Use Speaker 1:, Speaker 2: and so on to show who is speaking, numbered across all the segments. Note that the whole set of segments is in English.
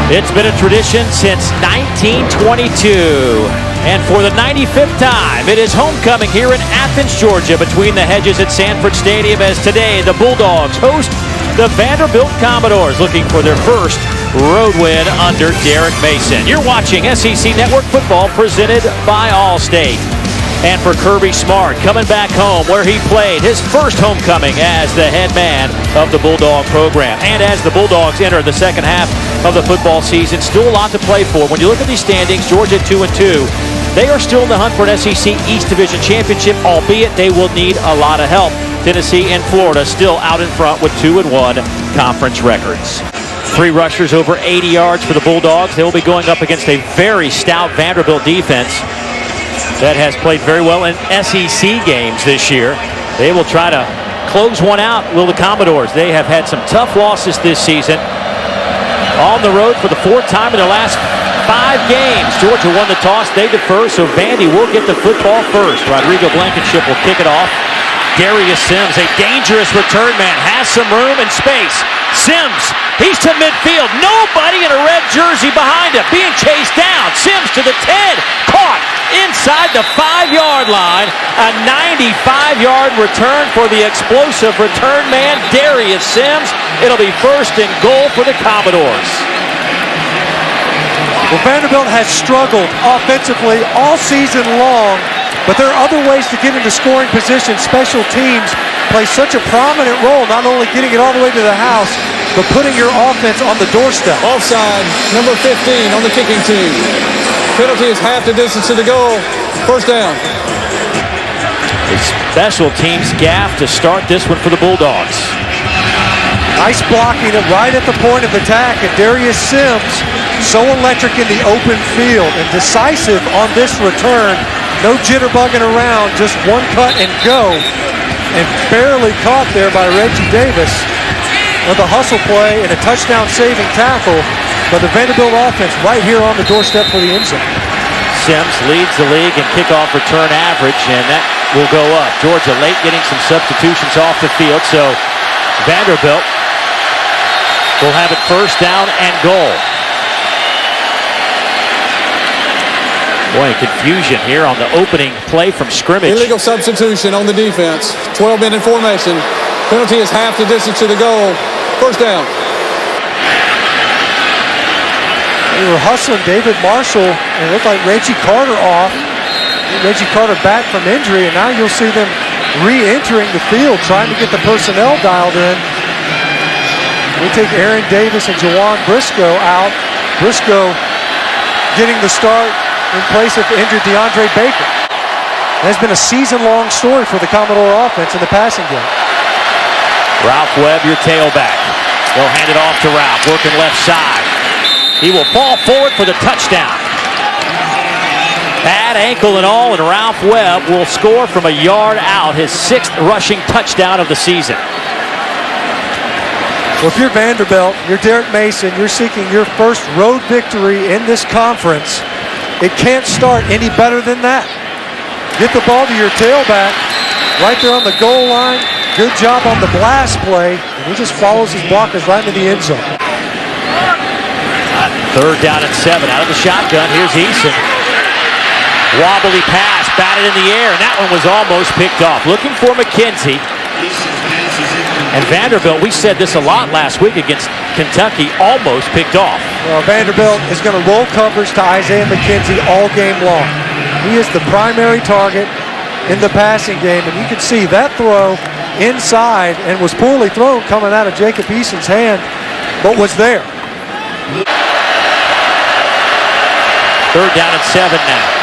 Speaker 1: It's been a tradition since 1922. And for the 95th time, it is homecoming here in Athens, Georgia, between the hedges at Sanford Stadium, as today the Bulldogs host the Vanderbilt Commodores, looking for their first road win under Derek Mason. You're watching SEC Network Football, presented by Allstate. And for Kirby Smart, coming back home where he played his first homecoming as the head man of the Bulldog program. And as the Bulldogs enter the second half of the football season, still a lot to play for. When you look at these standings, Georgia 2-2. They are still in the hunt for an SEC East Division championship, albeit they will need a lot of help. Tennessee and Florida still out in front with 2-1 conference records. 3 rushers over 80 yards for the Bulldogs. They will be going up against a very stout Vanderbilt defense that has played very well in SEC games this year. They will try to close one out, will the Commodores. They have had some tough losses this season. On the road for the 4th time in the last 5 games. Georgia won the toss, they defer, so Vandy will get the football first. Rodrigo Blankenship will kick it off. Darius Sims, a dangerous return man, has some room and space. Sims, he's to midfield. Nobody in a red jersey behind him. Being chased down. Sims to the 10. Caught inside the 5-yard line. A 95-yard return for the explosive return man, Darius Sims. It'll be first and goal for the Commodores.
Speaker 2: Well, Vanderbilt has struggled offensively all season long, but there are other ways to get into scoring position. Special teams play such a prominent role, not only getting it all the way to the house, but putting your offense on the doorstep.
Speaker 3: Offside, number 15 on the kicking team. Penalty is half the distance to the goal. First down.
Speaker 1: A special teams gaff to start this one for the Bulldogs.
Speaker 2: Nice blocking it right at the point of attack, and Darius Sims, so electric in the open field and decisive on this return. No jitterbugging around, just one cut and go, and barely caught there by Reggie Davis with a hustle play and a touchdown-saving tackle. But the Vanderbilt offense right here on the doorstep for the end zone.
Speaker 1: Sims leads the league in kickoff return average, and that will go up. Georgia late getting some substitutions off the field, so Vanderbilt will have it first down and goal. Boy, confusion here on the opening play from scrimmage.
Speaker 3: Illegal substitution on the defense. 12-man in formation. Penalty is half the distance to the goal. First down.
Speaker 2: They were hustling David Marshall, and it looked like Reggie Carter off. Reggie Carter back from injury, and now you'll see them re-entering the field, trying to get the personnel dialed in. We take Aaron Davis and Jawan Briscoe out. Briscoe getting the start in place of injured DeAndre Baker. It has been a season-long story for the Commodore offense in the passing game.
Speaker 1: Ralph Webb, your tailback. They'll hand it off to Ralph, working left side. He will fall forward for the touchdown. Bad ankle and all, and Ralph Webb will score from a yard out, his 6th rushing touchdown of the season.
Speaker 2: Well, if you're Vanderbilt, you're Derek Mason, you're seeking your first road victory in this conference. It can't start any better than that. Get the ball to your tailback right there on the goal line. Good job on the blast play. And he just follows his blockers right into the end zone.
Speaker 1: 3rd down and 7 out of the shotgun. Here's Eason. Wobbly pass, batted in the air, and that one was almost picked off. Looking for McKenzie. And Vanderbilt, we said this a lot last week against Kentucky, almost picked off.
Speaker 2: Well, Vanderbilt is going to roll coverage to Isaiah McKenzie all game long. He is the primary target in the passing game, and you can see that throw inside and was poorly thrown coming out of Jacob Eason's hand, but was there.
Speaker 1: 3rd down and 7 now.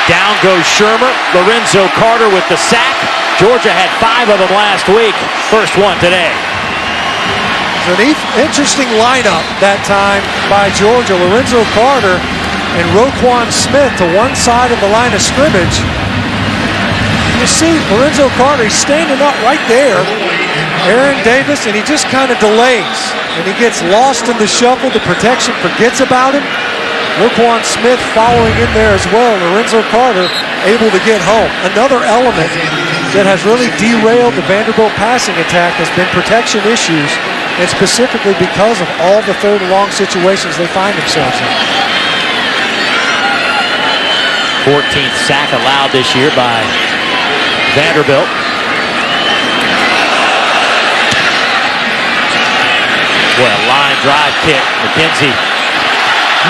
Speaker 1: Down goes Shermer. Lorenzo Carter with the sack. Georgia had 5 of them last week. First one today.
Speaker 2: It's an interesting lineup that time by Georgia. Lorenzo Carter and Roquan Smith to one side of the line of scrimmage. You see Lorenzo Carter, he's standing up right there. Aaron Davis, and he just kind of delays. And he gets lost in the shuffle. The protection forgets about him. Roquan Smith following in there as well. Lorenzo Carter able to get home. Another element that has really derailed the Vanderbilt passing attack has been protection issues, and specifically because of all the third and long situations they find themselves in.
Speaker 1: 14th sack allowed this year by Vanderbilt. Boy, a line drive kick. McKenzie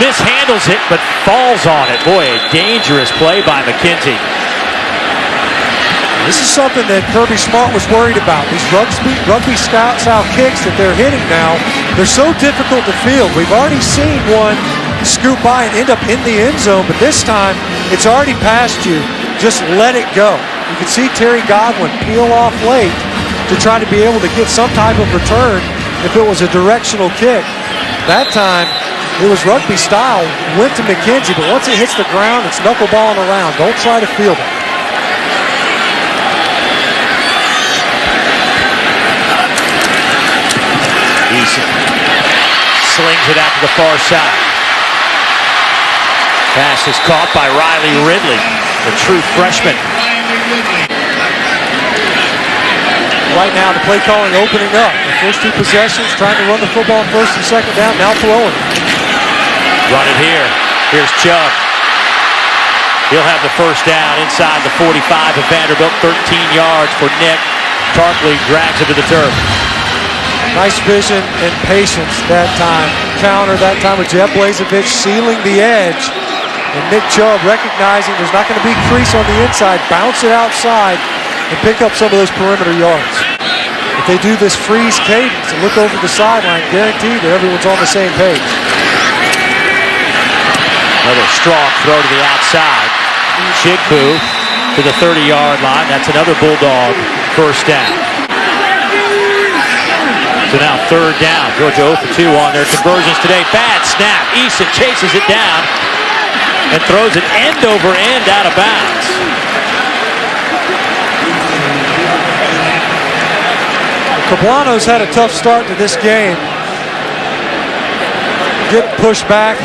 Speaker 1: mishandles it, but falls on it. Boy, a dangerous play by McKenzie.
Speaker 2: This is something that Kirby Smart was worried about. These rugby style kicks that they're hitting now, they're so difficult to field. We've already seen one scoop by and end up in the end zone, but this time it's already past you. Just let it go. You can see Terry Godwin peel off late to try to be able to get some type of return if it was a directional kick. That time it was rugby style, went to McKenzie, but once it hits the ground, it's knuckleballing around. Don't try to field it.
Speaker 1: Eason slings it out to the far side. Pass is caught by Riley Ridley, the true freshman.
Speaker 2: Right now, the play calling opening up. The first two possessions, trying to run the football on first and second down, now throwing.
Speaker 1: Run it here. Here's Chubb. He'll have the first down inside the 45 of Vanderbilt. 13 yards for Nick. Tarpley drags it to the turf.
Speaker 2: Nice vision and patience that time. Counter that time with Jeff Blazevich sealing the edge. And Nick Chubb recognizing there's not going to be crease on the inside. Bounce it outside and pick up some of those perimeter yards. If they do this freeze cadence and look over the sideline, guaranteed that everyone's on the same page.
Speaker 1: Another strong throw to the outside. Chigbu to the 30-yard line. That's another Bulldog first down. So now third down. Georgia 0 for 2 on their conversions today. Bad snap. Eason chases it down and throws it end over end out of bounds.
Speaker 2: Cablanos had a tough start to this game. Getting pushed back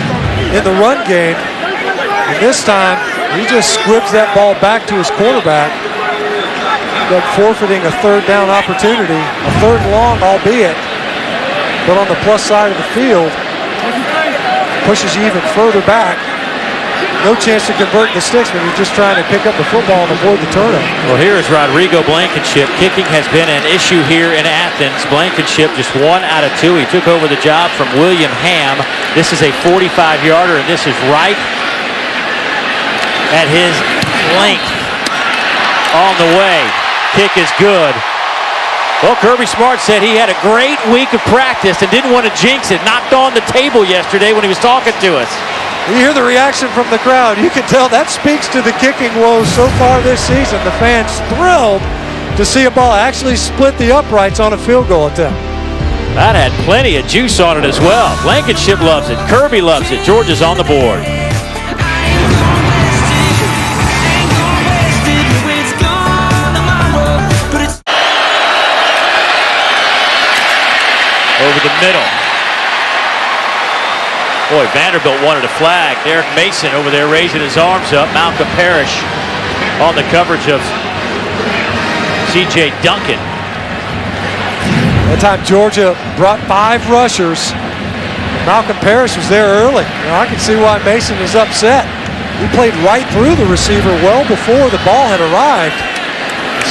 Speaker 2: in the run game. And this time, he just squibs that ball back to his quarterback. But forfeiting a third down opportunity, a third and long albeit, but on the plus side of the field, pushes you even further back. No chance to convert the sticks when you're just trying to pick up the football and avoid the turnover.
Speaker 1: Well, here is Rodrigo Blankenship. Kicking has been an issue here in Athens. Blankenship just 1 out of 2. He took over the job from William Ham. This is a 45-yarder, and this is right at his length on the way. Kick is good. Well, Kirby Smart said he had a great week of practice and didn't want to jinx it. Knocked on the table yesterday when he was talking to us.
Speaker 2: You hear the reaction from the crowd. You can tell that speaks to the kicking woes so far this season. The fans thrilled to see a ball actually split the uprights on a field goal attempt.
Speaker 1: That had plenty of juice on it as well. Blankenship loves it. Kirby loves it. Georgia's on the board. Over the middle. Boy, Vanderbilt wanted a flag. Derek Mason over there raising his arms up. Malcolm Parrish on the coverage of C.J. Duncan.
Speaker 2: That time Georgia brought 5 rushers. Malcolm Parrish was there early. I can see why Mason is upset. He played right through the receiver well before the ball had arrived.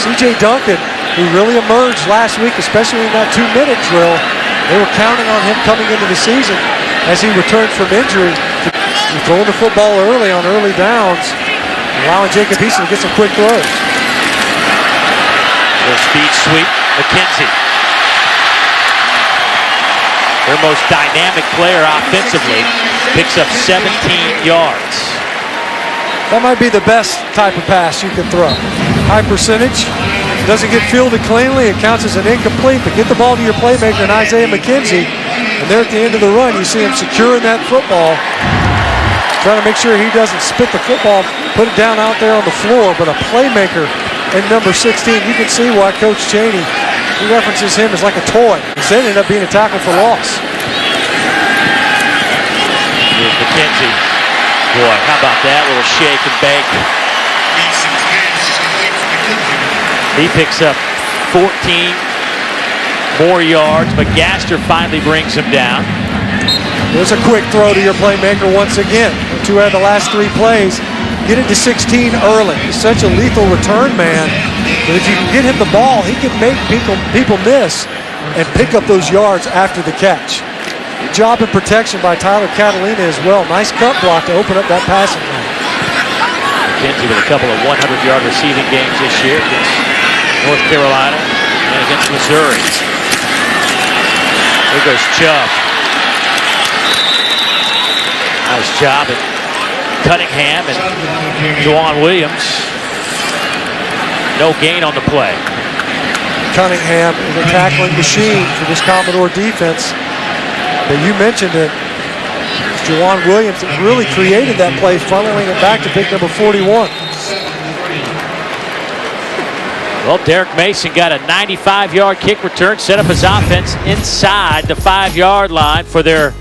Speaker 2: C.J. Duncan, who really emerged last week, especially in that 2-minute drill. They were counting on him coming into the season as he returned from injury to throw the football early on early downs, allowing Jacob Eason to get some quick throws.
Speaker 1: Little speed sweep, McKenzie. Their most dynamic player offensively picks up 17 yards.
Speaker 2: That might be the best type of pass you can throw. High percentage. Doesn't get fielded cleanly, it counts as an incomplete, but get the ball to your playmaker, and Isaiah McKenzie. And there at the end of the run, you see him securing that football, trying to make sure he doesn't spit the football, put it down out there on the floor, but a playmaker in number 16. You can see why Coach Chaney, he references him as like a toy. Instead, it ended up being a tackle for loss.
Speaker 1: Here's McKenzie. Boy, how about that little shake and bake? He picks up 14 more yards, but Gaster finally brings him down.
Speaker 2: There's a quick throw to your playmaker once again. 2 out of the last 3 plays. Get it to 16 early. He's such a lethal return man. But if you can get him the ball, he can make people miss and pick up those yards after the catch. Good job in protection by Tyler Catalina as well. Nice cut block to open up that passing lane.
Speaker 1: McKenzie with a couple of 100-yard receiving games this year against North Carolina and against Missouri. There goes Chubb. Nice job at Cunningham and Juwan Williams. No gain on the play.
Speaker 2: Cunningham is a tackling machine for this Commodore defense. But you mentioned it. Juwan Williams that really created that play, funneling it back to pick number 41.
Speaker 1: Well, Derek Mason got a 95-yard kick return, set up his offense inside the 5-yard line for their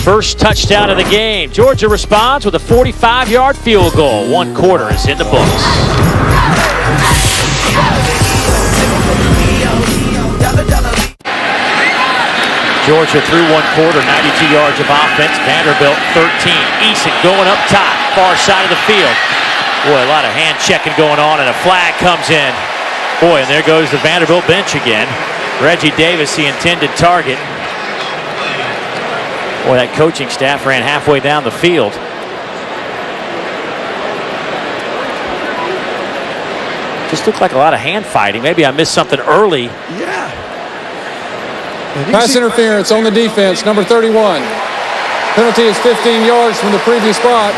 Speaker 1: first touchdown of the game. Georgia responds with a 45-yard field goal. 1 quarter is in the books. Georgia through 1 quarter, 92 yards of offense. Vanderbilt 13. Eason going up top, far side of the field. Boy, a lot of hand checking going on, and a flag comes in. Boy, and there goes the Vanderbilt bench again. Reggie Davis, the intended target. Boy, that coaching staff ran halfway down the field. Just looked like a lot of hand fighting. Maybe I missed something early.
Speaker 2: Yeah.
Speaker 3: Pass interference on the defense, number 31. Penalty is 15 yards from the previous spot.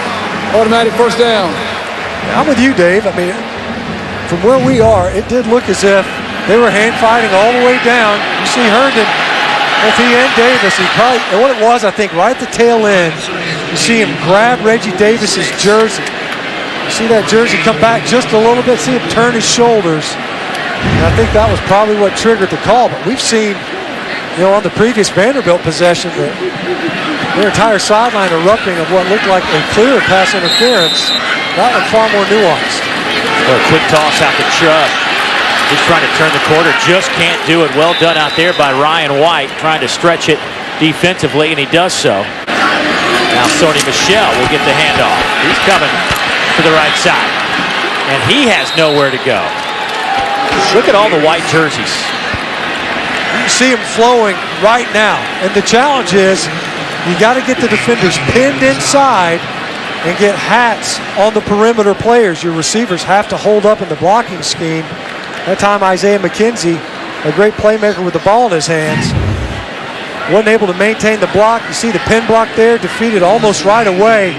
Speaker 3: Automatic first down.
Speaker 2: I'm with you, Dave. I mean, from where we are, it did look as if they were hand fighting all the way down. You see Herndon, if he and Davis, he probably, and what it was, I think, right at the tail end, you see him grab Reggie Davis's jersey. You see that jersey come back just a little bit, see him turn his shoulders. And I think that was probably what triggered the call. But we've seen, you know, on the previous Vanderbilt possession, their entire sideline erupting of what looked like a clear pass interference. That one far more nuanced.
Speaker 1: Well, a quick toss out to Chubb. He's trying to turn the corner, just can't do it. Well done out there by Ryan White, trying to stretch it defensively, and he does so. Now Sony Michel will get the handoff. He's coming to the right side, and he has nowhere to go. Look at all the white jerseys.
Speaker 2: You see him flowing right now. And the challenge is you got to get the defenders pinned inside and get hats on the perimeter players. Your receivers have to hold up in the blocking scheme. That time Isaiah McKenzie, a great playmaker with the ball in his hands, wasn't able to maintain the block. You see the pin block there, defeated almost right away.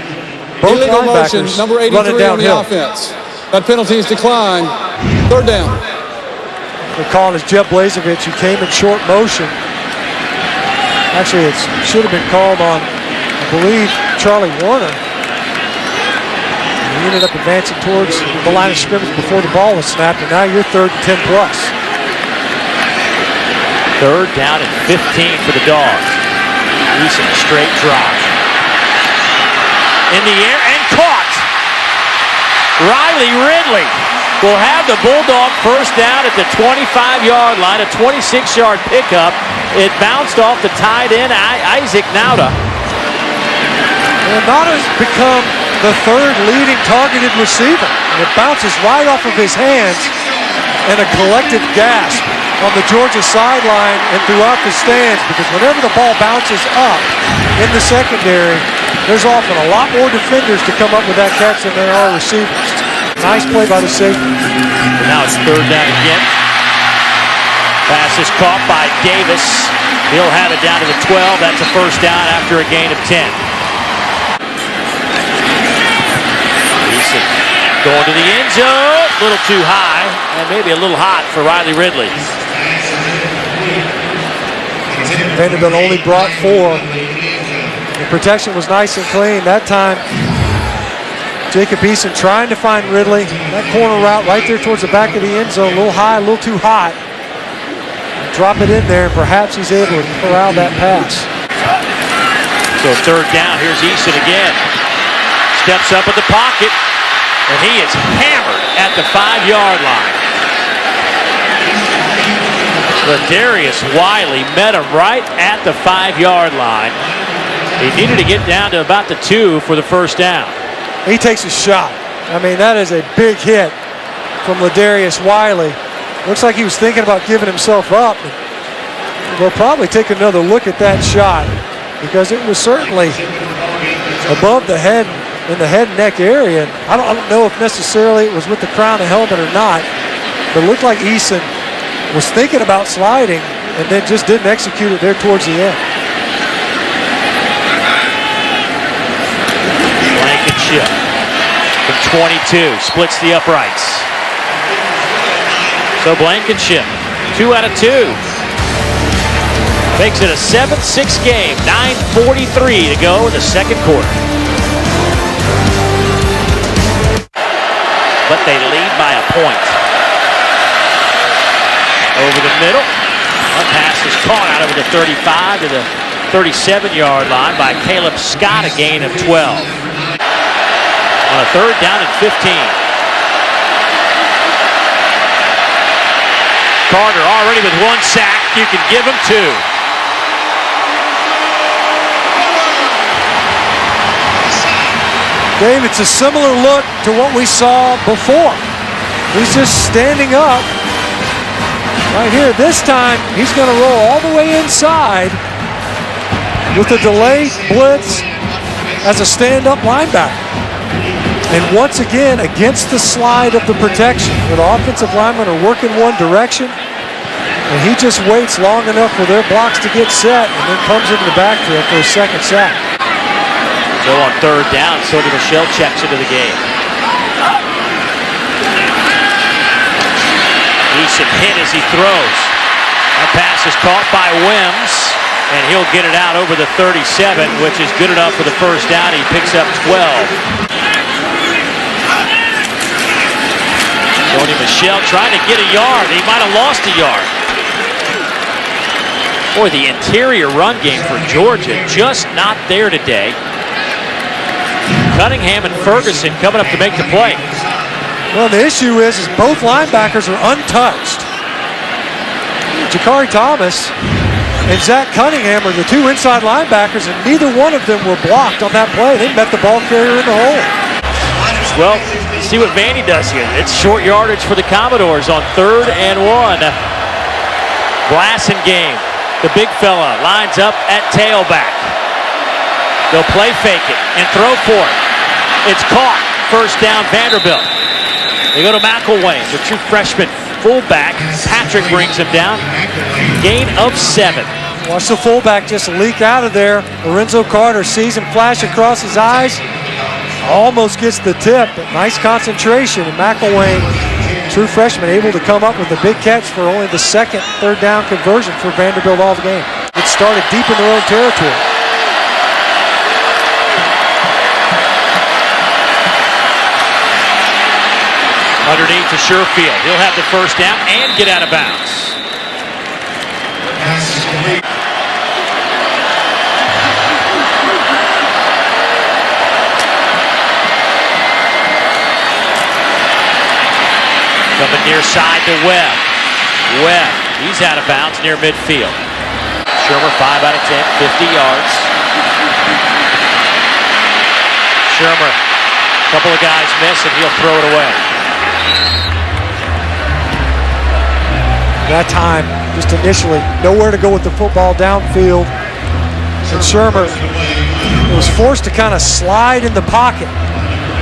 Speaker 2: Both
Speaker 3: illegal motion,
Speaker 2: linebackers
Speaker 3: number 83
Speaker 2: running downhill.
Speaker 3: on the offense. That penalty is declined. Third down.
Speaker 2: They're calling is Jeb Blazevich, who came in short motion. Actually, it should have been called on, I believe, Charlie Warner. He ended up advancing towards the line of scrimmage before the ball was snapped, and now you're 3rd and 10 plus.
Speaker 1: 3rd down and 15 for the Dogs. Eason, straight drive. In the air and caught. Riley Ridley will have the Bulldog first down at the 25-yard line, a 26-yard pickup. It bounced off the tight end, Isaac Nauta.
Speaker 2: And Nauta's become the 3rd leading targeted receiver. And it bounces right off of his hands, and a collective gasp on the Georgia sideline and throughout the stands, because whenever the ball bounces up in the secondary, there's often a lot more defenders to come up with that catch than there are receivers. Nice play by the safety.
Speaker 1: Now it's 3rd down again. Pass is caught by Davis. He'll have it down to the 12. That's a first down after a gain of 10. Eason going to the end zone. A little too high, and maybe a little hot for Riley Ridley.
Speaker 2: Vanderbilt only brought 4. The protection was nice and clean. That time, Jacob Eason trying to find Ridley. That corner route right there towards the back of the end zone. A little high, a little too hot. Drop it in there, and perhaps he's able to corral that pass.
Speaker 1: So 3rd down, here's Eason again. Steps up in the pocket, and he is hammered at the 5-yard line. Ladarius Wiley met him right at the 5-yard line. He needed to get down to about the 2 for the first down.
Speaker 2: He takes a shot. I mean, that is a big hit from Ladarius Wiley. Looks like he was thinking about giving himself up. We'll probably take another look at that shot because it was certainly above the head, in the head and neck area. I don't know if necessarily it was with the crown of helmet or not, but it looked like Eason was thinking about sliding and then just didn't execute it there towards the end.
Speaker 1: Blankenship from 22 splits the uprights. So Blankenship, 2 out of 2. Makes it a 7-6 game, 9:43 to go in the second quarter. But they lead by a point. Over the middle. A pass is caught out over the 35 to the 37-yard line by Caleb Scott, a gain of 12. On a 3rd down and 15. Carter already with 1 sack. You can give him 2.
Speaker 2: Dave, it's a similar look to what we saw before. He's just standing up right here. This time, he's going to roll all the way inside with a delay blitz as a stand-up linebacker. And once again, against the slide of the protection, where the offensive linemen are working one direction, and he just waits long enough for their blocks to get set and then comes into the backfield for a second sack.
Speaker 1: So on 3rd down, Sony Michel checks into the game. Eason hit as he throws. That pass is caught by Wims, and he'll get it out over the 37, which is good enough for the first down. He picks up 12. Sony Michel trying to get a yard. He might have lost a yard. Boy, the interior run game for Georgia just not there today. Cunningham and Ferguson coming up to make the play.
Speaker 2: Well, the issue is both linebackers are untouched. Jakari Thomas and Zach Cunningham are the 2 inside linebackers, and neither one of them were blocked on that play. They met the ball carrier in the hole.
Speaker 1: Well, see what Vandy does here. It's short yardage for the Commodores on 3rd and 1. Blassingame, the big fella, lines up at tailback. They'll play fake it and throw for it. It's caught. First down, Vanderbilt. They go to McElwain, the true freshman fullback. Patrick brings him down. Gain of 7.
Speaker 2: Watch the fullback just leak out of there. Lorenzo Carter sees him flash across his eyes. Almost gets the tip, but nice concentration. And McElwain, true freshman, able to come up with a big catch for only the 2nd 3rd down conversion for Vanderbilt all the game. It started deep in their own territory.
Speaker 1: Underneath to Sherfield. He'll have the first down and get out of bounds. Coming near side to Webb. Webb, he's out of bounds near midfield. Shermer 5 out of 10, 50 yards. Shermer, a couple of guys miss and he'll throw it away.
Speaker 2: That time, just initially, nowhere to go with the football downfield. And Shermer was forced to kind of slide in the pocket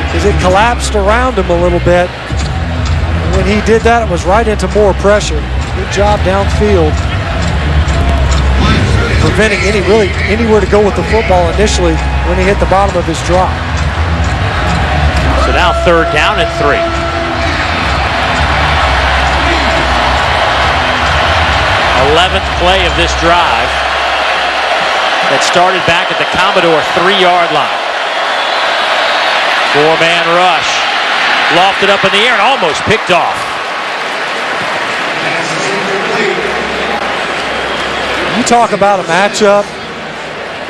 Speaker 2: because it collapsed around him a little bit. And when he did that, it was right into more pressure. Good job downfield, preventing anywhere to go with the football initially when he hit the bottom of his drop.
Speaker 1: So now 3rd down and 3. 11th play of this drive that started back at the Commodore 3-yard line. 4-man rush. Lofted up in the air and almost picked off.
Speaker 2: You talk about a matchup.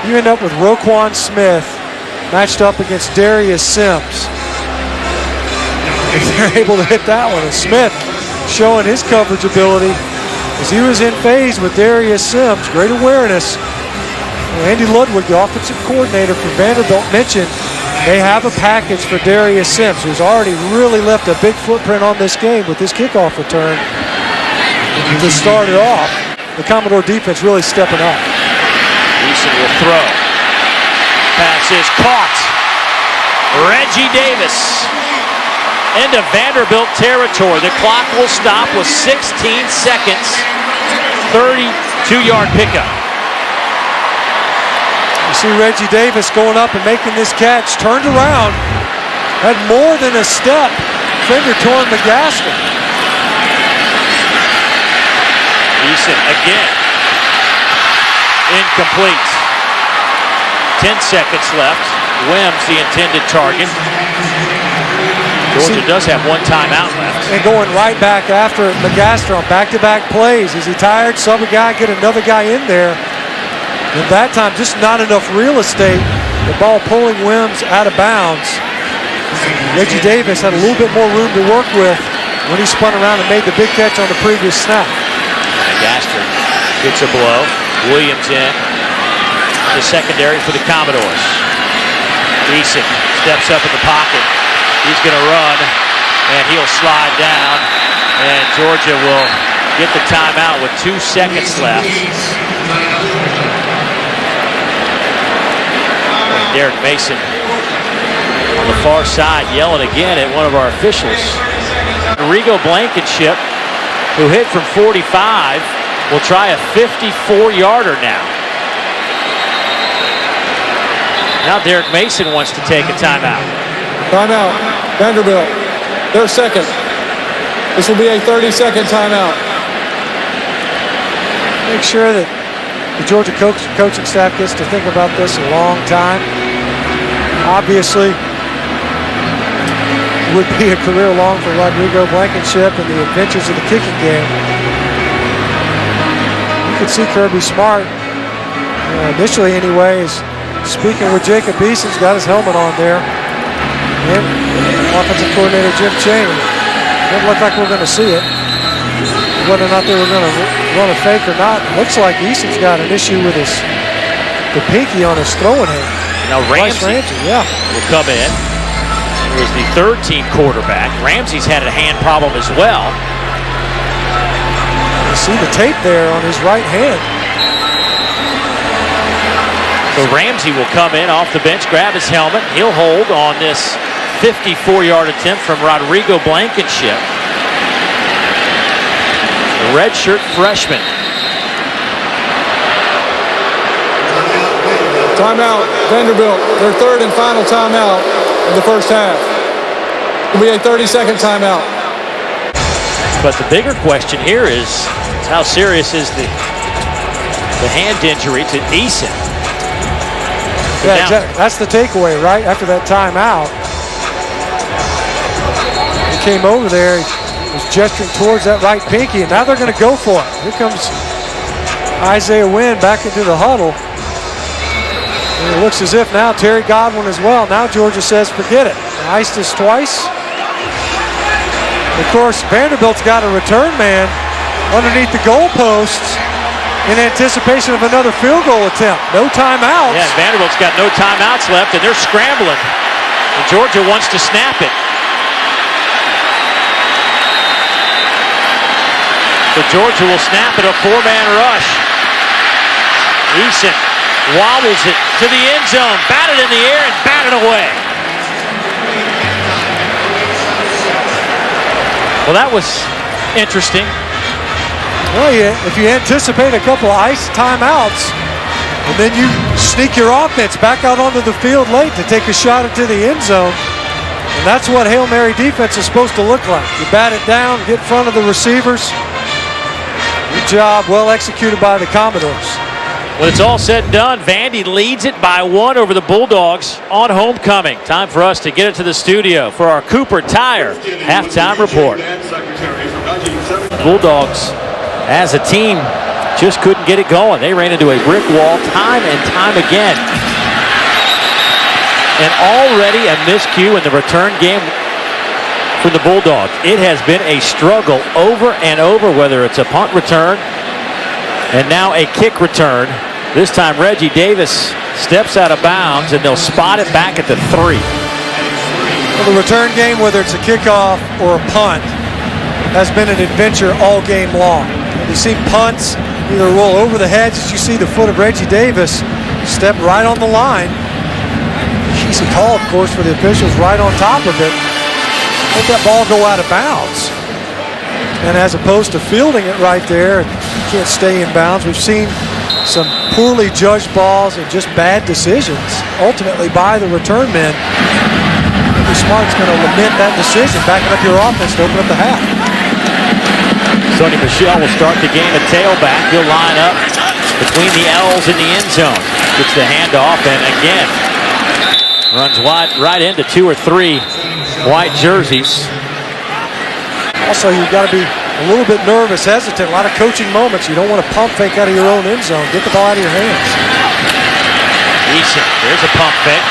Speaker 2: You end up with Roquan Smith matched up against Darius Sims. If they're able to hit that one, and Smith showing his coverage ability. because he was in phase with Darius Sims. Great awareness. Andy Ludwig, the offensive coordinator for Vanderbilt, mentioned they have a package for Darius Sims, who's already really left a big footprint on this game with his kickoff return. To start it off, the Commodore defense really stepping up.
Speaker 1: Eason will throw. Pass is caught. Reggie Davis into Vanderbilt territory. The clock will stop with 16 seconds. 32-yard pickup.
Speaker 2: You see Reggie Davis going up and making this catch. Turned around. Had more than a step. Finger torn McGaster.
Speaker 1: Eason again. Incomplete. 10 seconds left. Wims the intended target. Georgia does have one timeout left.
Speaker 2: And going right back after McGaster on back-to-back plays. Is he tired? Sub a guy, get another guy in there. And that time, just not enough real estate. The ball pulling Wims out of bounds. Reggie Davis had a little bit more room to work with when he spun around and made the big catch on the previous snap.
Speaker 1: McGaster gets a blow. Williams in the secondary for the Commodores. Eason steps up in the pocket. He's going to run, and he'll slide down. And Georgia will get the timeout with 2 seconds left. And Derek Mason on the far side yelling again at one of our officials. Rigo Blankenship, who hit from 45, will try a 54-yarder now. Now Derek Mason wants to take a timeout.
Speaker 3: Timeout. Vanderbilt. Their second. This will be a 30-second timeout.
Speaker 2: Make sure that the Georgia coaching staff gets to think about this a long time. Obviously, it would be a career long for Rodrigo Blankenship and the adventures of the kicking game. You could see Kirby Smart, initially anyways, speaking with Jacob Eason's got his helmet on there. And offensive coordinator Jim Chaney. Doesn't look like we're going to see it. Whether or not they were going to run a fake or not, looks like Eason's got an issue with the pinky on his throwing hand.
Speaker 1: Now Ramsey
Speaker 2: yeah,
Speaker 1: will come in. He was the third-team quarterback. Ramsey's had a hand problem as well.
Speaker 2: You see the tape there on his right hand.
Speaker 1: So Ramsey will come in off the bench, grab his helmet. He'll hold on this 54-yard attempt from Rodrigo Blankenship. The redshirt freshman.
Speaker 3: Timeout. Vanderbilt. Their third and final timeout of the first half. It'll be a 30-second timeout.
Speaker 1: But the bigger question here is how serious is the hand injury to Eason?
Speaker 2: Yeah, exactly. That's the takeaway, right? After that timeout, he came over there, he was gesturing towards that right pinky, and now they're going to go for it. Here comes Isaiah Wynn back into the huddle. And it looks as if now Terry Godwin as well. Now Georgia says, forget it. They iced us twice. Of course, Vanderbilt's got a return man underneath the goalposts in anticipation of another field goal attempt. No timeouts.
Speaker 1: Yeah, Vanderbilt's got no timeouts left, and they're scrambling. And Georgia wants to snap it. So Georgia will snap it, a four-man rush. Eason wobbles it to the end zone, batted in the air and batted away. Well, that was interesting.
Speaker 2: Well, if you anticipate a couple of ice timeouts, and then you sneak your offense back out onto the field late to take a shot into the end zone, and that's what Hail Mary defense is supposed to look like. You bat it down, get in front of the receivers. Good job, well executed by the Commodores.
Speaker 1: When it's all said and done, Vandy leads it by 1 over the Bulldogs on homecoming. Time for us to get it to the studio for our Cooper Tire halftime report. Bulldogs, as a team, just couldn't get it going. They ran into a brick wall time and time again. And already a miscue in the return game for the Bulldogs. It has been a struggle over and over, whether it's a punt return And now a kick return. This time Reggie Davis steps out of bounds, and they'll spot it back at the 3.
Speaker 2: Well, the return game, whether it's a kickoff or a punt, has been an adventure all game long. You've seen punts either roll over the hedge, as you see the foot of Reggie Davis step right on the line. Easy call, of course, for the officials, right on top of it. Let that ball go out of bounds. And as opposed to fielding it right there, you can't stay in bounds. We've seen some poorly judged balls and just bad decisions, ultimately by the return men. Maybe Smart's going to lament that decision, backing up your offense to open up the half.
Speaker 1: Sonny Michel will start the game at tailback. He'll line up between the L's in the end zone. Gets the handoff, and again, runs wide right into 2 or 3 white jerseys.
Speaker 2: Also, you've got to be a little bit nervous, hesitant. A lot of coaching moments. You don't want to pump fake out of your own end zone. Get the ball out of your hands.
Speaker 1: Eason, there's a pump fake.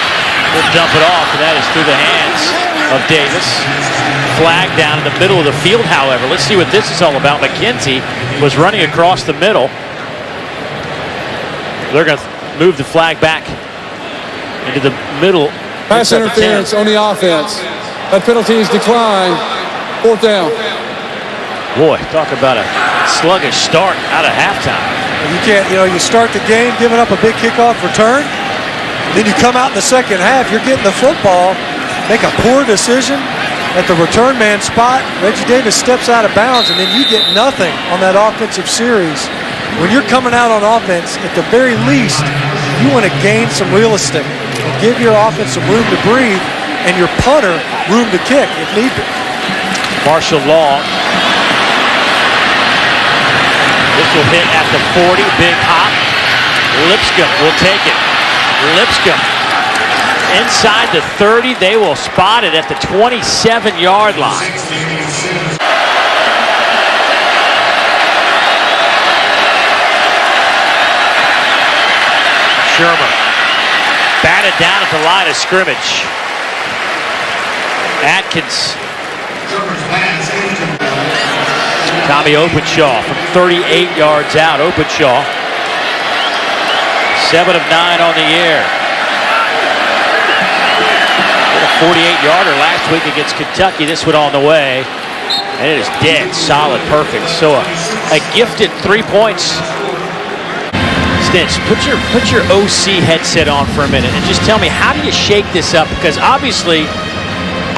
Speaker 1: We'll dump it off, and that is through the hands of Davis. Flag down in the middle of the field, however. Let's see what this is all about. McKenzie was running across the middle. They're going to move the flag back into the middle.
Speaker 3: Pass interference on the offense. That penalty is declined. 4th down.
Speaker 1: Boy, talk about a sluggish start out of halftime.
Speaker 2: You can't, you start the game giving up a big kickoff return, then you come out in the second half, you're getting the football, make a poor decision at the return man spot. Reggie Davis steps out of bounds, and then you get nothing on that offensive series. When you're coming out on offense, at the very least, you want to gain some real estate and give your offense some room to breathe and your punter room to kick if need be.
Speaker 1: Marshall Long. This will hit at the 40. Big hop. Lipscomb will take it. Lipscomb inside the 30. They will spot it at the 27-yard line. Shermer batted down at the line of scrimmage. Atkins. Tommy Openshaw from 38 yards out. Openshaw, 7 of 9 on the year. A 48-yarder last week against Kentucky. This one on the way, and it is dead, solid, perfect. So a gifted 3 points. Stinch, put your OC headset on for a minute and just tell me, how do you shake this up? Because obviously,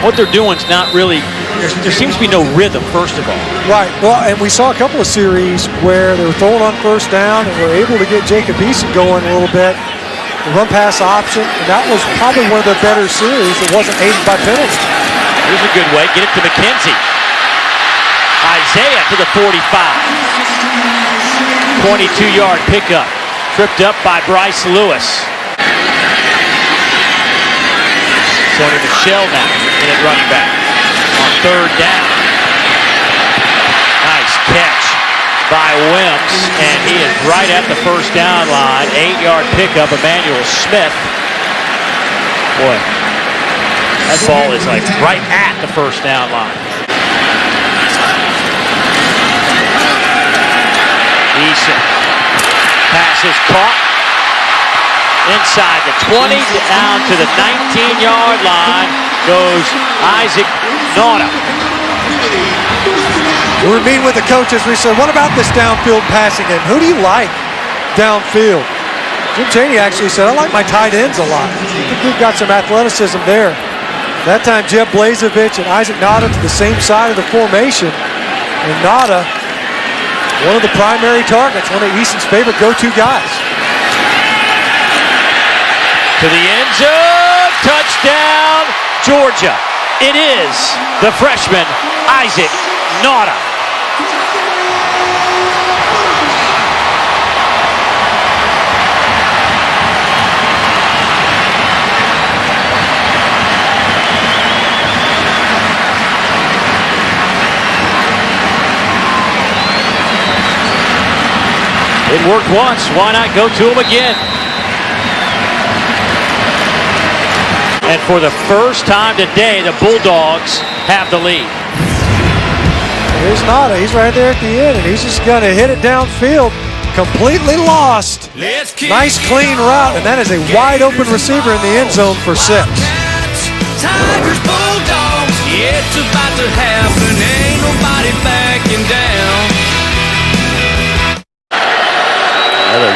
Speaker 1: what they're doing is not really. There seems to be no rhythm, first of all.
Speaker 2: Right. Well, and we saw a couple of series where they were throwing on first down and were able to get Jacob Eason going a little bit. The run-pass option, and that was probably one of the better series. It wasn't aided by penalty.
Speaker 1: Here's a good way. Get it to McKenzie. Isaiah to the 45. 22-yard pickup. Tripped up by Bryce Lewis. Sonny Michel now in at running back. On 3rd down. Nice catch by Wims, and he is right at the first down line. 8-yard pickup, Emmanuel Smith. Boy, that ball is like right at the first down line. Eason. Pass is caught. Inside the 20, down to the 19-yard line goes Isaac Nauta.
Speaker 2: We were meeting with the coaches. We said, what about this downfield passing game? Who do you like downfield? Jim Chaney actually said, I like my tight ends a lot. I think we've got some athleticism there. That time, Jeb Blazevich and Isaac Nauta to the same side of the formation. And Nauta, one of the primary targets, one of Eason's favorite go-to guys.
Speaker 1: To the end zone, touchdown, Georgia. It is the freshman, Isaac Nauta. It worked once, why not go to him again? And for the first time today, the Bulldogs have the lead.
Speaker 2: Here's Nauta. He's right there at the end, and he's just going to hit it downfield. completely lost. Nice clean route, and that is a wide open receiver in the end zone for 6.
Speaker 4: Tigers, Bulldogs, yeah, it's about to happen. Ain't nobody backing down.
Speaker 1: Another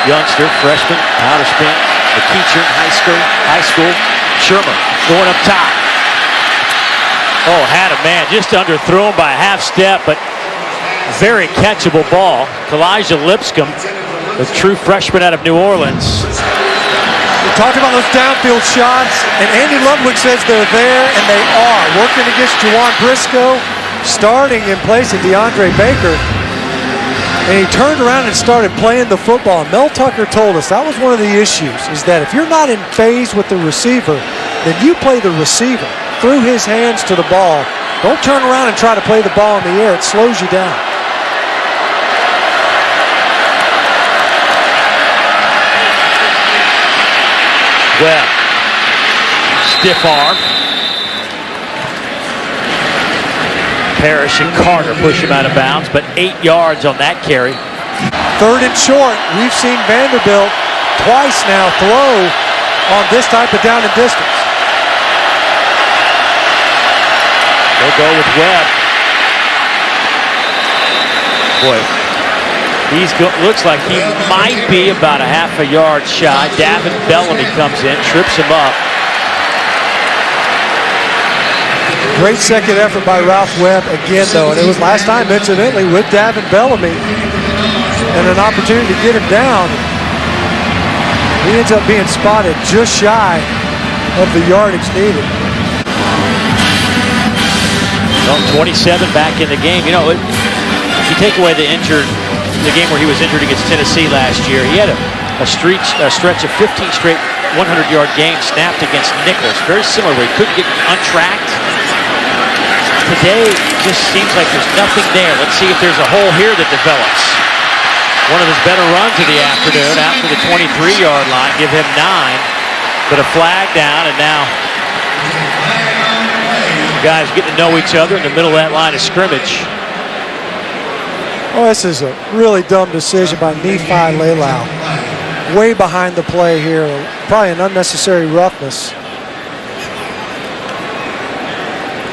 Speaker 1: youngster, freshman, outer spin, McEachern, high school. Shermer going up top. Oh, had a man just underthrown by a half step, but very catchable ball. Kalijah Lipscomb, the true freshman out of New Orleans.
Speaker 2: We talked about those downfield shots, and Andy Ludwig says they're there, and they are. Working against Juwan Briscoe, starting in place of DeAndre Baker. And he turned around and started playing the football. Mel Tucker told us that was one of the issues, is that if you're not in phase with the receiver, then you play the receiver through his hands to the ball. Don't turn around and try to play the ball in the air. It slows you down.
Speaker 1: Webb, stiff arm. Parrish and Carter push him out of bounds, but 8 yards on that carry.
Speaker 2: 3rd and short. We've seen Vanderbilt twice now throw on this type of down and distance.
Speaker 1: They'll go with Webb. Boy, looks like he might be about a half a yard shy. Davin Bellamy comes in, trips him up.
Speaker 2: Great second effort by Ralph Webb again, though, and it was last time, incidentally, with Davin Bellamy, and an opportunity to get him down. He ends up being spotted just shy of the yardage needed.
Speaker 1: Well, 27 back in the game. You know, if you take away the game where he was injured against Tennessee last year, he had a stretch of 15 straight 100-yard games snapped against Nichols. Very similar, where he couldn't get untracked. Today, just seems like there's nothing there. Let's see if there's a hole here that develops. One of his better runs of the afternoon after the 23-yard line. Give him 9, but a flag down, and now guys getting to know each other in the middle of that line of scrimmage.
Speaker 2: Oh, this is a really dumb decision by Nephi Lelau. Way behind the play here. Probably an unnecessary roughness.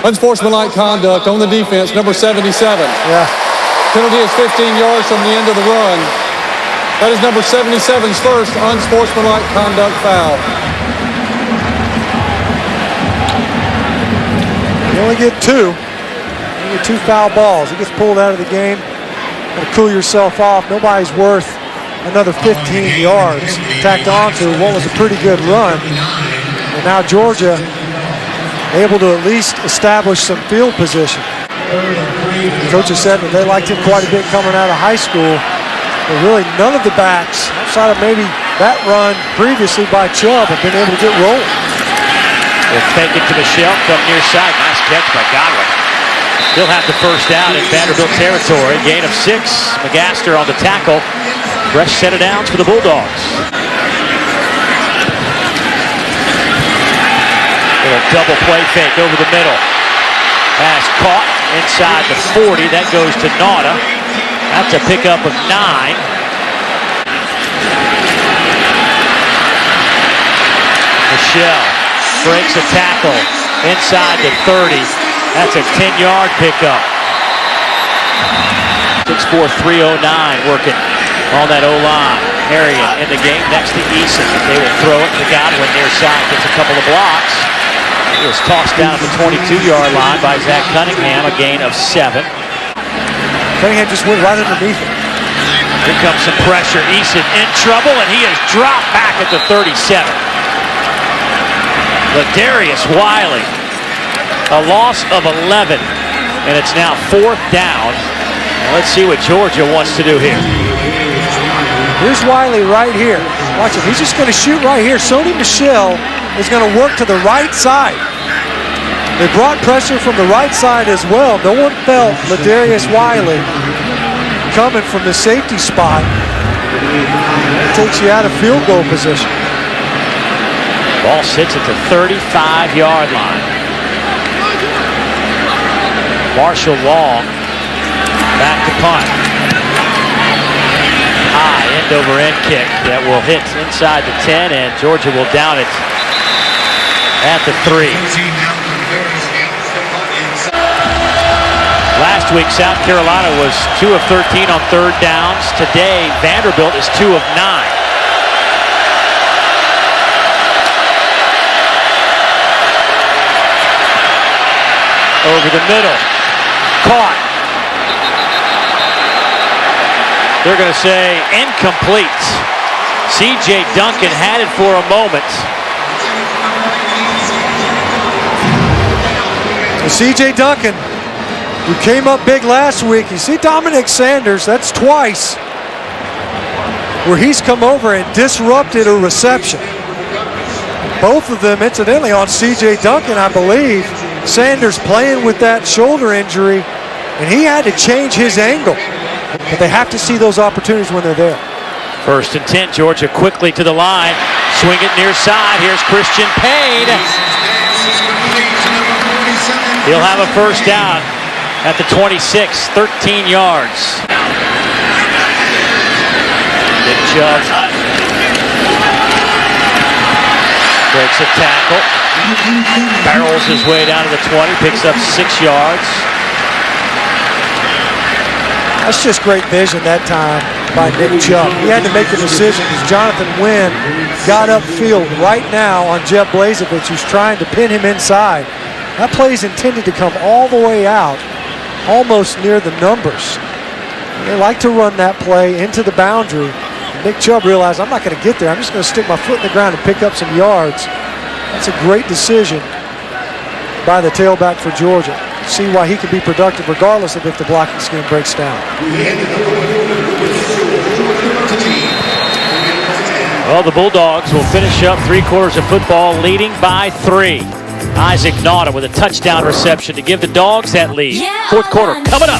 Speaker 3: Unsportsmanlike conduct on the defense, number 77.
Speaker 2: Yeah.
Speaker 3: Penalty is 15 yards from the end of the run. That is number 77's first unsportsmanlike conduct foul.
Speaker 2: You only get 2. You get 2 foul balls. He gets pulled out of the game. Got to cool yourself off. Nobody's worth another 15 yards tacked onto what was a pretty good run. And now Georgia able to at least establish some field position. Coaches said that they liked him quite a bit coming out of high school, but really none of the backs, outside of maybe that run previously by Chubb, have been able to get rolling.
Speaker 1: They'll fake it to Michelle, come near side. Nice catch by Godwin. He'll have the first down in Vanderbilt territory. Gain of 6. McGaster on the tackle. Fresh set of downs for the Bulldogs. Little double play fake over the middle. Pass caught inside the 40. That goes to Nauta. That's a pickup of 9. Michelle breaks a tackle inside the 30. That's a 10-yard pickup. 6'4", 309 working on that O-line. Harrigan in the game next to Eason. They will throw it to Godwin near side. Gets a couple of blocks. He was tossed down at the 22-yard line by Zach Cunningham, a gain of 7.
Speaker 2: Cunningham just went right underneath it.
Speaker 1: Here comes some pressure. Eason in trouble, and he is dropped back at the 37. Ladarius Wiley, a loss of 11, and it's now 4th down. And let's see what Georgia wants to do here.
Speaker 2: Here's Wiley right here. Watch it. He's just going to shoot right here. Sony Michel is going to work to the right side. They brought pressure from the right side as well. No one felt Ladarius Wiley coming from the safety spot. It takes you out of field goal position.
Speaker 1: Ball sits at the 35-yard line. Marshall Long back to punt. end-over-end kick that will hit inside the 10, and Georgia will down it at the 3. Last week, South Carolina was 2 of 13 on third downs. Today, Vanderbilt is 2 of 9. Over the middle. Caught. They're going to say incomplete. C.J. Duncan had it for a moment.
Speaker 2: C.J. Duncan, who came up big last week. You see Dominic Sanders, that's twice where he's come over and disrupted a reception. Both of them, incidentally, on C.J. Duncan, I believe. Sanders playing with that shoulder injury, and he had to change his angle. But they have to see those opportunities when they're there.
Speaker 1: 1st and 10, Georgia quickly to the line. Swing it near side. Here's Christian Payne. He'll have a first down at the 26, 13 yards. Big Chubb breaks a tackle. Barrels his way down to the 20, picks up 6 yards.
Speaker 2: That's just great vision that time by Nick Chubb. He had to make a decision because Jonathan Wynn got upfield right now on Jeb Blazevich, who's trying to pin him inside. That play is intended to come all the way out, almost near the numbers. They like to run that play into the boundary. Nick Chubb realized, I'm not going to get there. I'm just going to stick my foot in the ground and pick up some yards. That's a great decision by the tailback for Georgia. See why he can be productive regardless of if the blocking scheme breaks down.
Speaker 1: Well, the Bulldogs will finish up 3 quarters of football leading by 3. Isaac Nauta with a touchdown reception to give the Dogs that lead. 4th quarter coming up.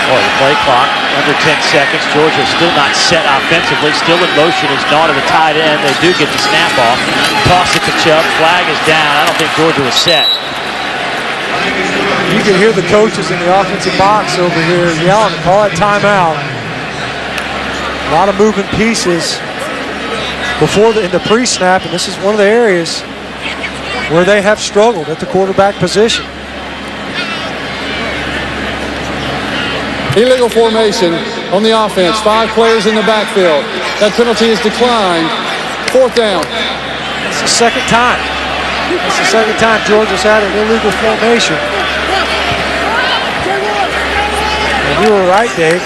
Speaker 1: Boy, the play clock under 10 seconds. Georgia still not set offensively. Still in motion is Nauta, the tight end. They do get the snap off. Toss it to Chubb. Flag is down. I don't think Georgia was set.
Speaker 2: You can hear the coaches in the offensive box over here yelling, call it timeout. A lot of moving pieces before in the pre-snap, and this is one of the areas where they have struggled at the quarterback position.
Speaker 3: Illegal formation on the offense. 5 players in the backfield. That penalty is declined. 4th down.
Speaker 2: It's the second time. It's the second time Georgia's had an illegal formation. And you were right, Dave.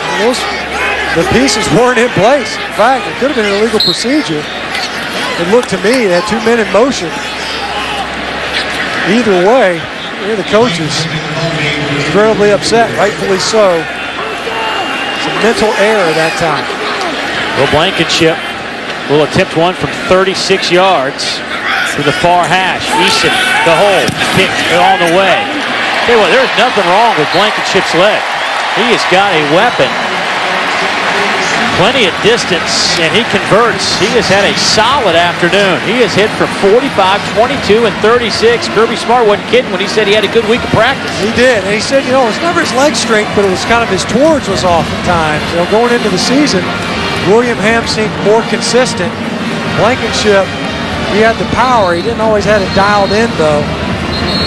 Speaker 2: The pieces weren't in place. In fact, it could have been an illegal procedure. It looked to me that 2 men in motion. Either way, here the coaches incredibly upset, rightfully so. It's a mental error that time.
Speaker 1: Well, Blankenship will attempt one from 36 yards to the far hash. Eason, the hole, kick on the way. Tell you what, there's nothing wrong with Blankenship's leg. He has got a weapon. Plenty of distance, and he converts. He has had a solid afternoon. He has hit from 45, 22, and 36. Kirby Smart wasn't kidding when he said he had a good week of practice.
Speaker 2: He did, and he said, it was never his leg strength, but it was kind of his towards was off at times. Going into the season, William Ham seemed more consistent. Blankenship, he had the power. He didn't always have it dialed in, though.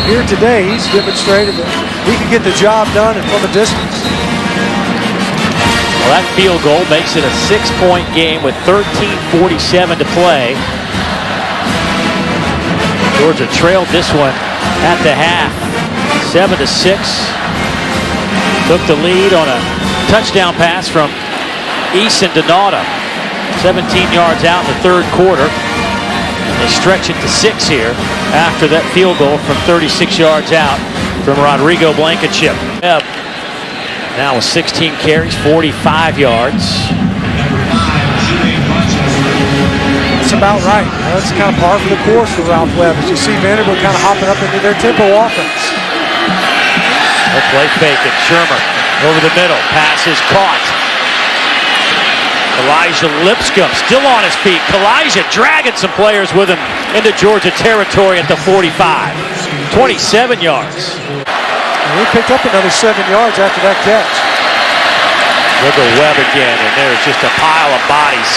Speaker 2: Here today, he's demonstrated that he can get the job done and from a distance.
Speaker 1: Well, that field goal makes it a 6-point game with 13:47 to play. Georgia trailed this one at the half, 7-6. Took the lead on a touchdown pass from Eason to Nauta. 17 yards out in the 3rd quarter. They stretch it to 6 here after that field goal from 36 yards out from Rodrigo Blankenship. Now with 16 carries, 45 yards.
Speaker 2: That's about right. That's kind of par for the course for Ralph Webb. As you see Vanderbilt kind of hopping up into their tempo offense.
Speaker 1: No play fake it. Shermer over the middle. Pass is caught. Elijah Lipscomb still on his feet. Kalijah dragging some players with him into Georgia territory at the 45. 27 yards.
Speaker 2: And we picked up another 7 yards after that catch.
Speaker 1: Look at Webb again, and there's just a pile of bodies.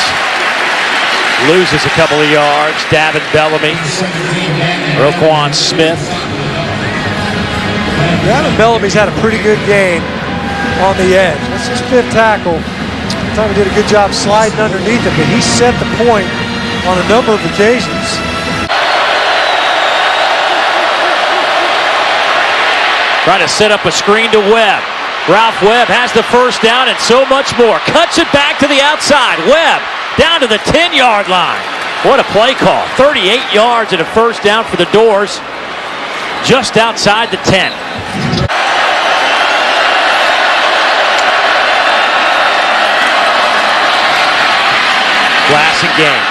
Speaker 1: Loses a couple of yards. Davin Bellamy. Roquan Smith.
Speaker 2: Davin Bellamy's had a pretty good game on the edge. That's his 5th tackle. He did a good job sliding underneath him, but he set the point on a number of occasions.
Speaker 1: Trying to set up a screen to Webb. Ralph Webb has the first down and so much more. Cuts it back to the outside. Webb down to the 10-yard line. What a play call. 38 yards and a first down for the Doors. Just outside the 10. Game.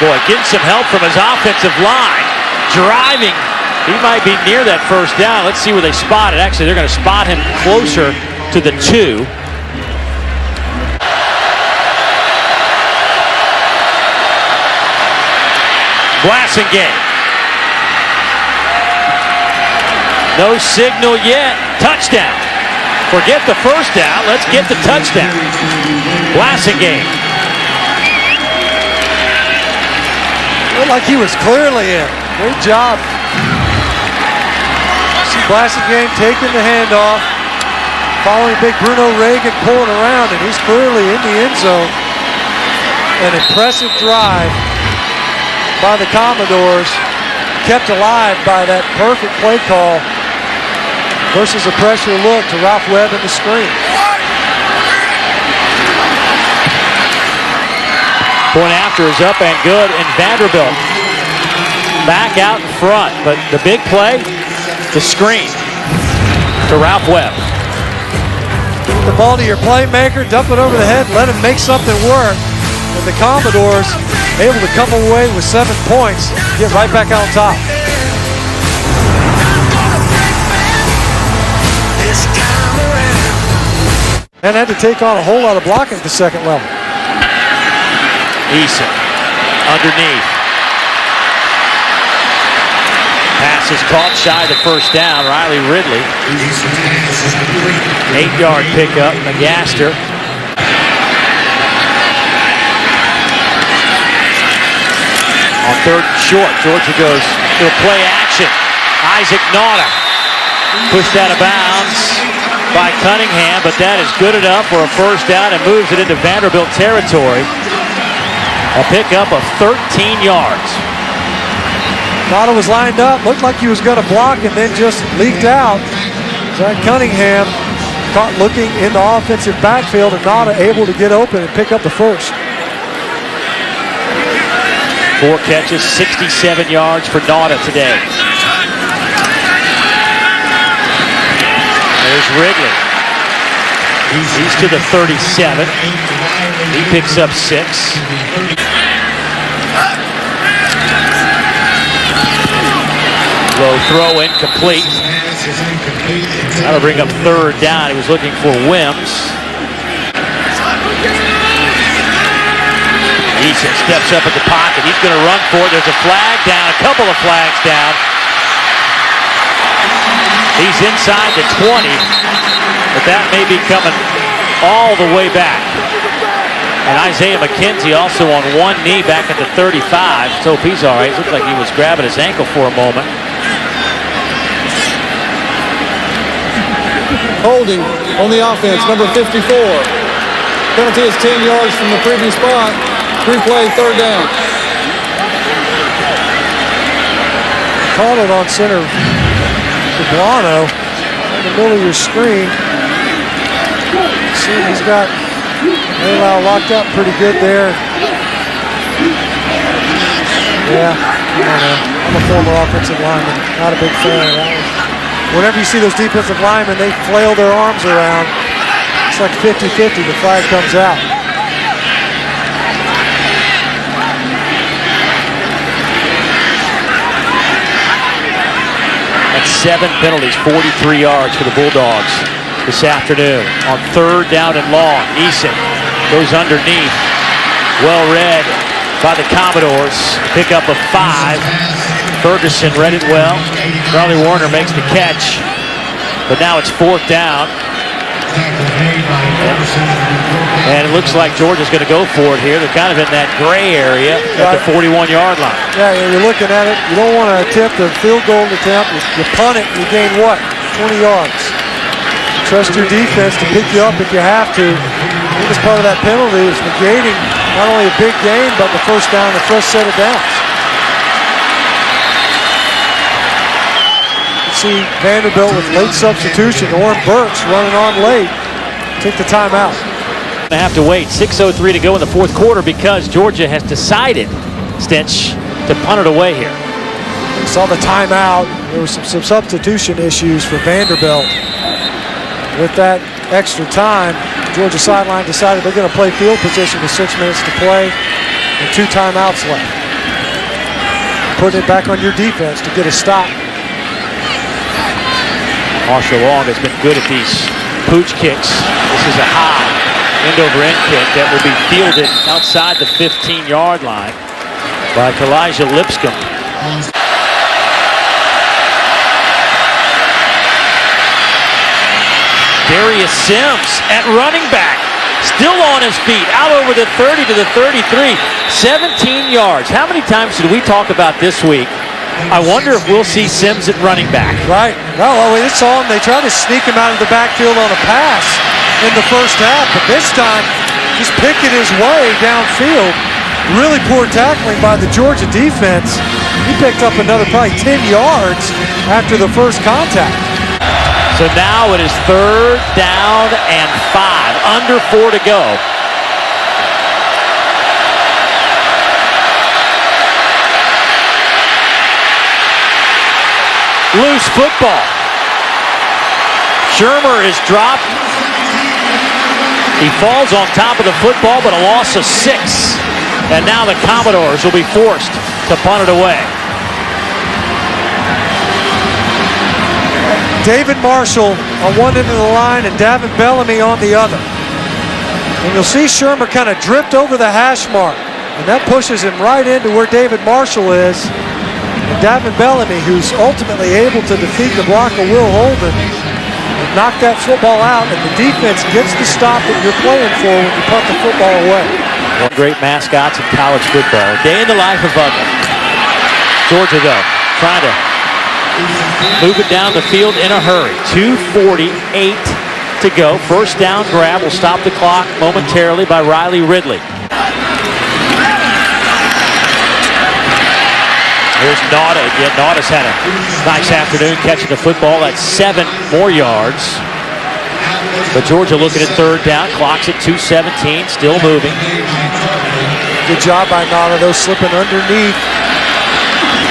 Speaker 1: Boy, getting some help from his offensive line. Driving. He might be near that first down. Let's see where they spot it. Actually, they're going to spot him closer to the 2. Game. No signal yet. Touchdown. Forget the first down. Let's get the touchdown. Game.
Speaker 2: Looked like he was clearly in. Great job. See Blassingame taking the handoff, following big Bruno Reagan pulling around, and he's clearly in the end zone. An impressive drive by the Commodores, kept alive by that perfect play call versus a pressure look to Ralph Webb in the screen.
Speaker 1: Point after is up and good, and Vanderbilt back out in front. But the big play, the screen to Ralph Webb.
Speaker 2: Get the ball to your playmaker, dump it over the head, let him make something work. And the Commodores able to come away with 7 points, get right back on top. And had to take on a whole lot of blocking at the second level.
Speaker 1: Eason underneath. Pass is caught shy of the first down. Riley Ridley. 8-yard pickup. McGaster. On 3rd and short, Georgia goes to a play action. Isaac Nauta pushed out of bounds by Cunningham, but that is good enough for a first down and moves it into Vanderbilt territory. A pickup of 13 yards.
Speaker 2: Nauta was lined up, looked like he was going to block, and then just leaked out. Zach Cunningham caught looking in the offensive backfield, and Nauta able to get open and pick up the first.
Speaker 1: 4 catches, 67 yards for Nauta today. There's Ridley. He's to the 37. He picks up 6. Low throw incomplete. That'll bring up 3rd down. He was looking for Wims. Eason steps up at the pocket. He's going to run for it. There's a flag down, a couple of flags down. He's inside the 20, but that may be coming all the way back. And Isaiah McKenzie also on one knee back at the 35. Let's hope he's all right. It looked like he was grabbing his ankle for a moment.
Speaker 3: Holding on the offense, number 54. Penalty is 10 yards from the previous spot. Replay, 3rd down.
Speaker 2: Called it on center. Poblano in the middle of your screen. See, he's got Laylau locked up pretty good there. Yeah, I don't know. I'm a former offensive lineman, not a big fan of that one. Whenever you see those defensive linemen, they flail their arms around. It's like 50-50, the flag comes out.
Speaker 1: That's 7 penalties, 43 yards for the Bulldogs this afternoon. On 3rd down and long, Eason goes underneath. Well read by the Commodores. Pick up a 5. Ferguson read it well. Charlie Warner makes the catch. But now it's 4th down. And it looks like Georgia's going to go for it here. They're kind of in that gray area at the 41-yard line.
Speaker 2: Yeah, you're looking at it. You don't want to attempt a field goal attempt. You punt it, you gain what? 20 yards. Trust your defense to pick you up if you have to. I think as part of that penalty is negating not only a big gain, but the first down, the first set of downs. You see Vanderbilt with late substitution. Orrin Burks running on late. Take the timeout.
Speaker 1: They have to wait. 6:03 to go in the 4th quarter because Georgia has decided, Stitch, to punt it away here.
Speaker 2: We saw the timeout. There were some substitution issues for Vanderbilt. With that extra time, Georgia sideline decided they're going to play field position with 6 minutes to play and 2 timeouts left. Putting it back on your defense to get a stop.
Speaker 1: Marshall Long has been good at these pooch kicks. This is a high end-over-end kick that will be fielded outside the 15-yard line by Kalijah Lipscomb. Darius Sims at running back, still on his feet, out over the 30 to the 33, 17 yards. How many times did we talk about this week? I wonder if we'll see Sims at running back.
Speaker 2: Right. Well, we saw him. They tried to sneak him out of the backfield on a pass in the first half, but this time just picking his way downfield. Really poor tackling by the Georgia defense. He picked up another probably 10 yards after the first contact.
Speaker 1: So now it is 3rd down and 5, under 4 to go. Loose football. Shermer is dropped. He falls on top of the football, but a loss of 6. And now the Commodores will be forced to punt it away.
Speaker 2: David Marshall on one end of the line and Davin Bellamy on the other. And you'll see Shermer kind of drift over the hash mark. And that pushes him right into where David Marshall is. And Davin Bellamy, who's ultimately able to defeat the block of Will Holden, and knock that football out, and the defense gets the stop that you're playing for when you punt the football away.
Speaker 1: One great mascots in college football. Day in the life of Uga. Georgia, though, trying to move it down the field in a hurry. 2:48 to go. First down grab will stop the clock momentarily by Riley Ridley. Here's Nauta again. Nauta's had a nice afternoon catching the football. That's 7 more yards. But Georgia looking at 3rd down. Clock's at 2:17, still moving.
Speaker 2: Good job by Nauta, though, slipping underneath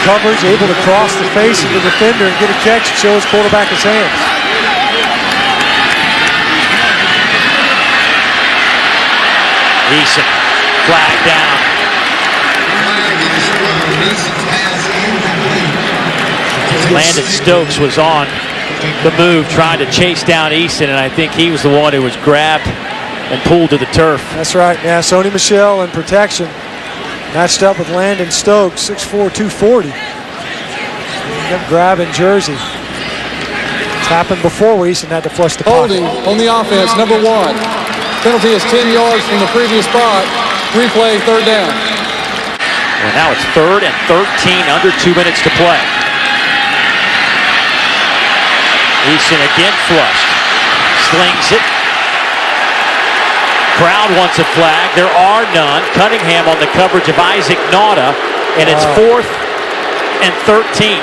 Speaker 2: coverage, able to cross the face of the defender and get a catch and show his quarterback his hands.
Speaker 1: Eason, flag down. Landon Stokes was on the move trying to chase down Eason, and I think he was the one who was grabbed and pulled to the turf.
Speaker 2: That's right. Yeah, Sony Michel in protection. Matched up with Landon Stokes, 6'4", 240. Kept grabbing jersey. It's happened before where Eason had to flush the pocket.
Speaker 3: Holding on the offense, number 1. Penalty is 10 yards from the previous spot. Replay, 3rd down.
Speaker 1: Well, now it's 3rd and 13, under 2 minutes to play. Eason again flushed. Slings it. Crowd wants a flag. There are none. Cunningham on the coverage of Isaac Nauta, and it's 4th and 13.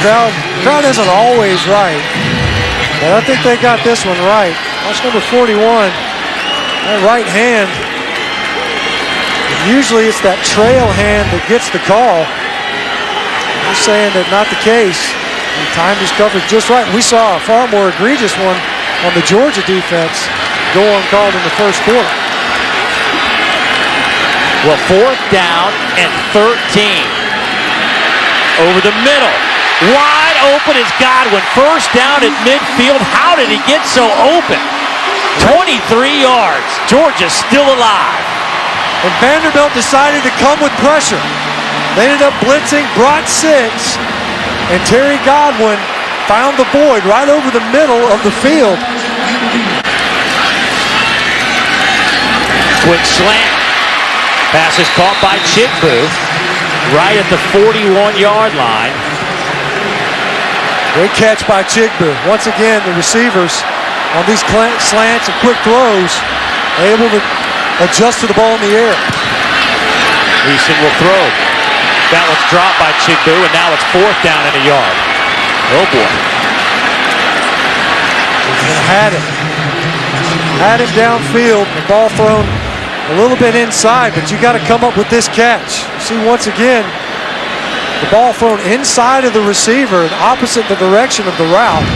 Speaker 2: The crowd isn't always right, but I think they got this one right. Watch number 41. That right hand. Usually it's that trail hand that gets the call. I'm saying that not the case. He timed his coverage just right. We saw a far more egregious one on the Georgia defense go uncalled in the first quarter.
Speaker 1: Well, 4th down and 13. Over the middle. Wide open is Godwin. First down at midfield. How did he get so open? 23 yards. Georgia still alive.
Speaker 2: And Vanderbilt decided to come with pressure. They ended up blitzing, brought 6, and Terry Godwin found the void right over the middle of the field.
Speaker 1: Quick slant. Pass is caught by Chigbu right at the 41-yard line.
Speaker 2: Great catch by Chigbu. Once again, the receivers on these slants and quick throws able to adjust to the ball in the air.
Speaker 1: Eason will throw. That one's dropped by Chigbu, and now it's 4th down and a yard. Oh boy.
Speaker 2: Had him downfield. The ball thrown a little bit inside, but you got to come up with this catch. See, once again, the ball thrown inside of the receiver and opposite the direction of the route.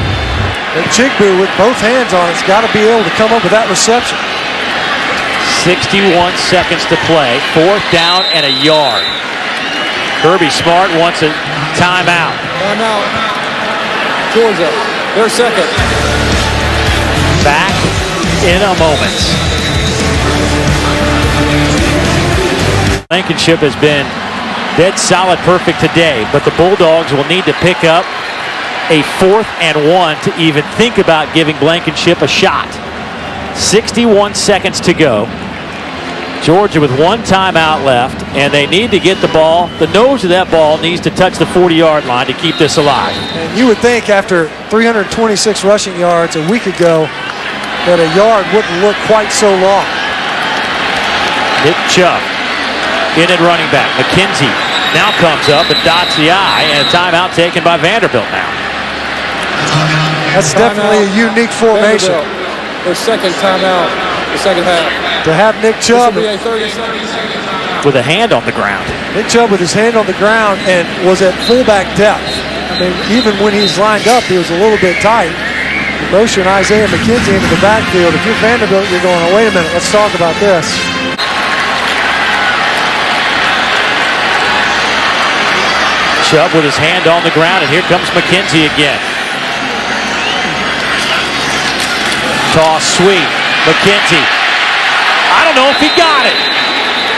Speaker 2: But Chigbu, with both hands on it, has got to be able to come up with that reception.
Speaker 1: 61 seconds to play. 4th down and a yard. Kirby Smart wants a timeout.
Speaker 3: Timeout. Georgia, their second.
Speaker 1: Back in a moment. Blankenship has been dead solid perfect today, but the Bulldogs will need to pick up a 4th and 1 to even think about giving Blankenship a shot. 61 seconds to go. Georgia with 1 timeout left, and they need to get the ball. The nose of that ball needs to touch the 40-yard line to keep this alive.
Speaker 2: And you would think after 326 rushing yards a week ago that a yard wouldn't look quite so long.
Speaker 1: Nick Chubb in at running back. McKenzie now comes up and dots the I, and a timeout taken by Vanderbilt now.
Speaker 2: That's definitely a unique formation.
Speaker 3: Vanderbilt, their second timeout, the second half.
Speaker 2: To have Nick Chubb
Speaker 1: with a hand on the ground.
Speaker 2: Nick Chubb with his hand on the ground and was at fullback depth. I mean, even when he's lined up, he was a little bit tight. Motion Isaiah McKenzie into the backfield. If you're Vanderbilt, you're going, oh, wait a minute, let's talk about this.
Speaker 1: Chubb with his hand on the ground, and here comes McKenzie again. Toss sweep. McKenzie. I don't know if he got it.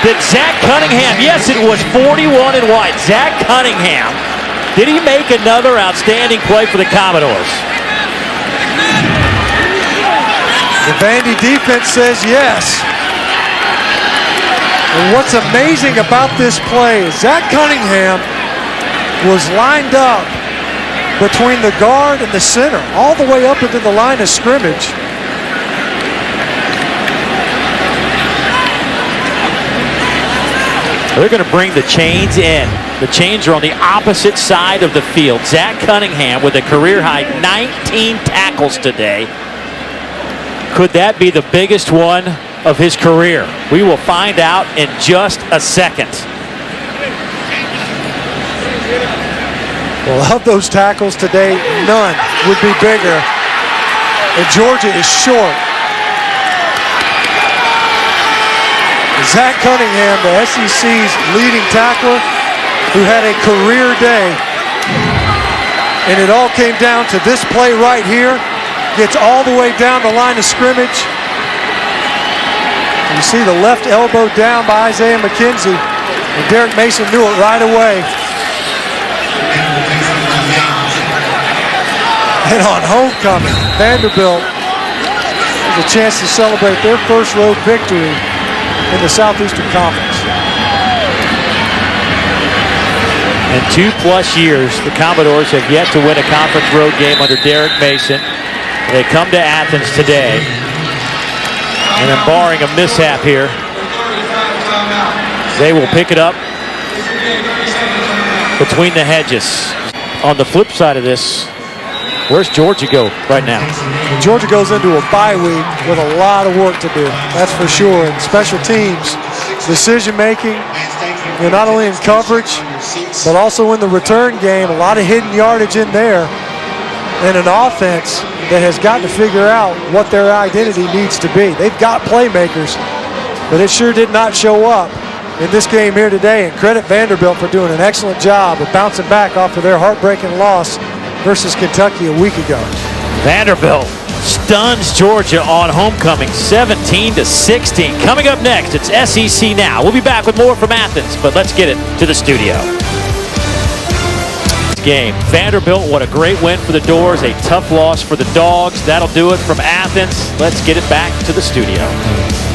Speaker 1: Did Zach Cunningham? Yes, it was 41 and white. Zach Cunningham. Did he make another outstanding play for the Commodores?
Speaker 2: The Vandy defense says yes. And what's amazing about this play is Zach Cunningham was lined up between the guard and the center, all the way up into the line of scrimmage.
Speaker 1: They're going to bring the chains in. The chains are on the opposite side of the field. Zach Cunningham with a career-high 19 tackles today. Could that be the biggest one of his career? We will find out in just a second.
Speaker 2: Well, of those tackles today, none would be bigger. And Georgia is short. Zach Cunningham, the SEC's leading tackler, who had a career day. And it all came down to this play right here. Gets all the way down the line of scrimmage. You see the left elbow down by Isaiah McKenzie. And Derek Mason knew it right away. And on homecoming, Vanderbilt has a chance to celebrate their first road victory in the Southeastern Conference.
Speaker 1: In 2+ years, the Commodores have yet to win a conference road game under Derek Mason. They come to Athens today. And then barring a mishap here, they will pick it up between the hedges. On the flip side of this, where's Georgia go right now?
Speaker 2: Georgia goes into a bye week with a lot of work to do, that's for sure. And special teams, decision making, not only in coverage, but also in the return game. A lot of hidden yardage in there. And an offense that has got to figure out what their identity needs to be. They've got playmakers, but it sure did not show up in this game here today. And credit Vanderbilt for doing an excellent job of bouncing back off of their heartbreaking loss versus Kentucky a week ago.
Speaker 1: Vanderbilt stuns Georgia on homecoming, 17-16. Coming up next, it's SEC Now. We'll be back with more from Athens, but let's get it to the studio. Game. Vanderbilt, what a great win for the Doors, a tough loss for the Dogs. That'll do it from Athens. Let's get it back to the studio.